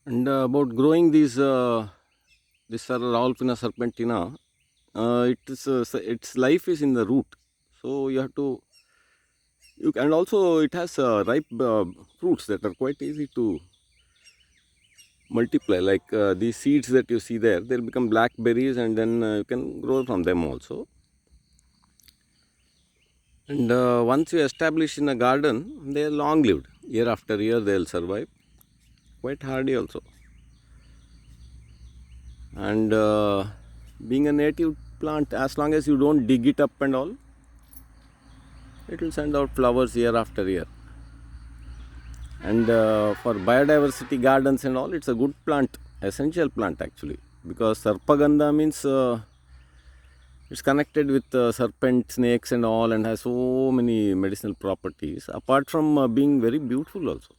And about growing this Rauwolfia serpentina, its life is in the root. So you have to, and also it has ripe fruits that are quite easy to multiply. Like these seeds that you see there, they'll become blackberries, and then you can grow from them also. And once you establish in a garden, they are long lived. Year after year, they'll survive. Quite hardy also. And being a native plant, as long as you don't dig it up and all, it will send out flowers year after year. And for biodiversity gardens and all, it's a good plant, essential plant actually, because sarpagandha means it's connected with serpent, snakes and all, and has so many medicinal properties apart from being very beautiful also.